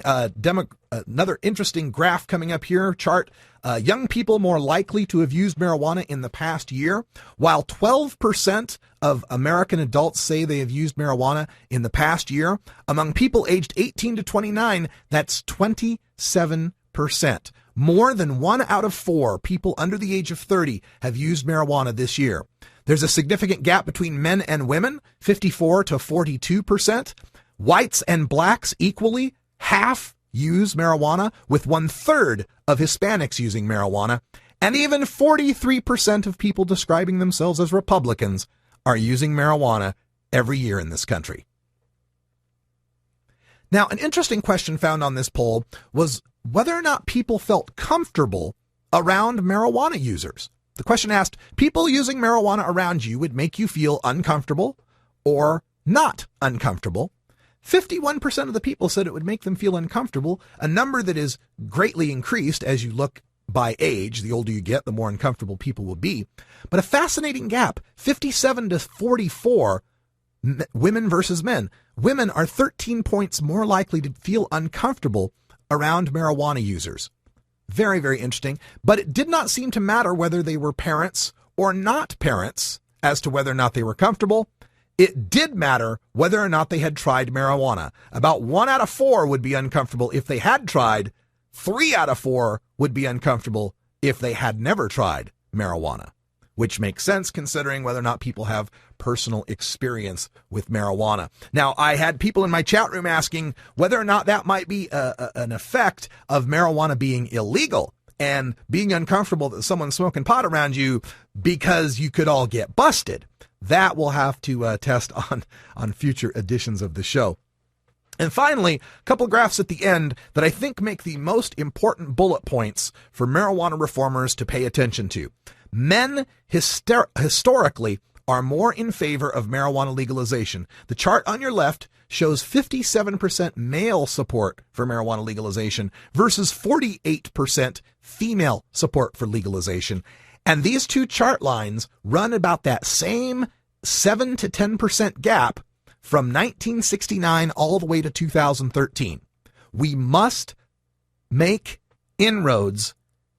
graph coming up here, chart. Young people more likely to have used marijuana in the past year. While 12% of American adults say they have used marijuana in the past year, among people aged 18 to 29, that's 27%. More than 1 out of 4 people under the age of 30 have used marijuana this year. There's a significant gap between men and women, 54 to 42%. Whites and blacks equally, half use marijuana, with 1/3 of Hispanics using marijuana. And even 43% of people describing themselves as Republicans are using marijuana every year in this country. Now, an interesting question found on this poll was whether or not people felt comfortable around marijuana users. The question asked, people using marijuana around you would make you feel uncomfortable or not uncomfortable. 51% of the people said it would make them feel uncomfortable, a number that is greatly increased as you look by age. The older you get, the more uncomfortable people will be. But a fascinating gap, 57 to 44, women versus men. Women are 13 points more likely to feel uncomfortable around marijuana users. Very, very interesting. But it did not seem to matter whether they were parents or not parents as to whether or not they were comfortable. It did matter whether or not they had tried marijuana. About 1 out of 4 would be uncomfortable if they had tried. 3 out of 4 would be uncomfortable if they had never tried marijuana, which makes sense considering whether or not people have personal experience with marijuana. Now, I had people in my chat room asking whether or not that might be an effect of marijuana being illegal and being uncomfortable that someone's smoking pot around you because you could all get busted. That we'll have to test on future editions of the show. And finally, a couple graphs at the end that I think make the most important bullet points for marijuana reformers to pay attention to. Men historically are more in favor of marijuana legalization. The chart on your left shows 57% male support for marijuana legalization versus 48% female support for legalization. And these two chart lines run about that same 7 to 10% gap from 1969 all the way to 2013. We must make inroads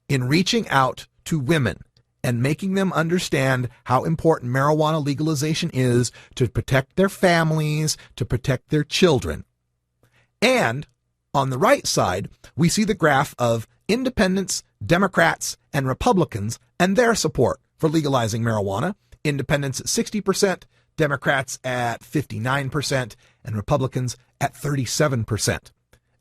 in reaching out to women and making them understand how important marijuana legalization is to protect their families, to protect their children. And on the right side, we see the graph of independents, Democrats, and Republicans and their support for legalizing marijuana. Independents at 60%, Democrats at 59%, and Republicans at 37%.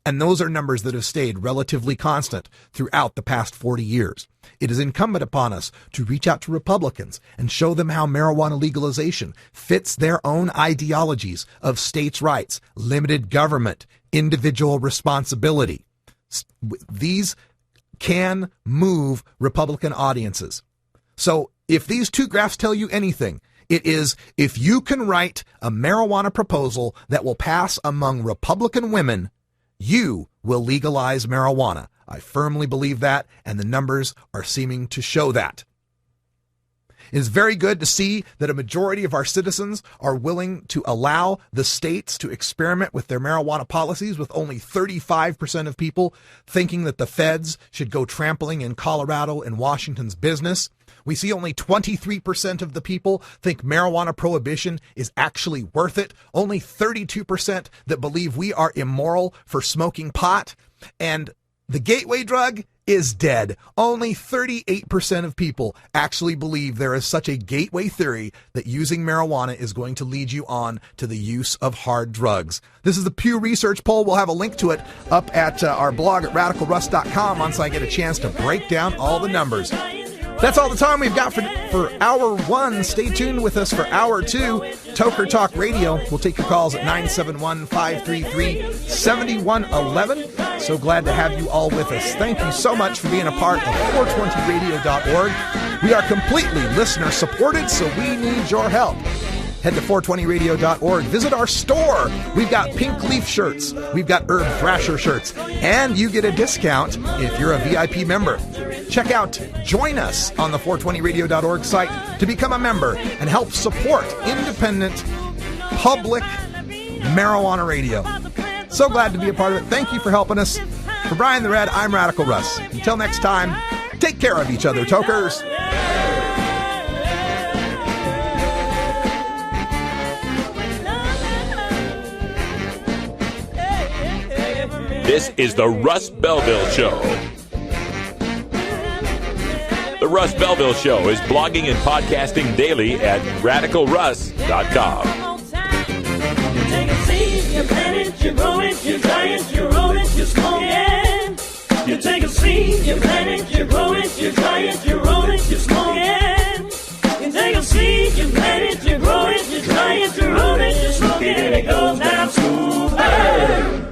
And those are numbers that have stayed relatively constant throughout the past 40 years. It is incumbent upon us to reach out to Republicans and show them how marijuana legalization fits their own ideologies of states' rights, limited government, individual responsibility. These can move Republican audiences. So if these two graphs tell you anything, it is if you can write a marijuana proposal that will pass among Republican women, you will legalize marijuana. I firmly believe that, and the numbers are seeming to show that. It is very good to see that a majority of our citizens are willing to allow the states to experiment with their marijuana policies, with only 35% of people thinking that the feds should go trampling in Colorado and Washington's business. We see only 23% of the people think marijuana prohibition is actually worth it. Only 32% that believe we are immoral for smoking pot. And the gateway drug is dead. Only 38% of people actually believe there is such a gateway theory that using marijuana is going to lead you on to the use of hard drugs. This is the Pew Research poll. We'll have a link to it up at our blog at radicalruss.com once I get a chance to break down all the numbers. That's all the time we've got for Hour 1. Stay tuned with us for Hour 2. Toker Talk Radio. We'll take your calls at 971-533-7111. So glad to have you all with us. Thank you so much for being a part of 420radio.org. We are completely listener supported, so we need your help. Head to 420radio.org. Visit our store. We've got Pink Leaf shirts. We've got Herb Thrasher shirts. And you get a discount if you're a VIP member. Check out Join Us on the 420radio.org site to become a member and help support independent, public marijuana radio. So glad to be a part of it. Thank you for helping us. For Brian the Red, I'm Radical Russ. Until next time, take care of each other, tokers. This is the Russ Belville Show. The Russ Belville Show is blogging and podcasting daily at radicalruss.com. You take a seed, you plant it, you grow it, you dry it, you roll it, you smoke it. You take a seed, you plant it, you grow it, you dry it, you roll it, you smoke it. You take a seed, you plant it, you grow it, you dry it, you roll it, you smoke it, and it goes down smooth. Hey!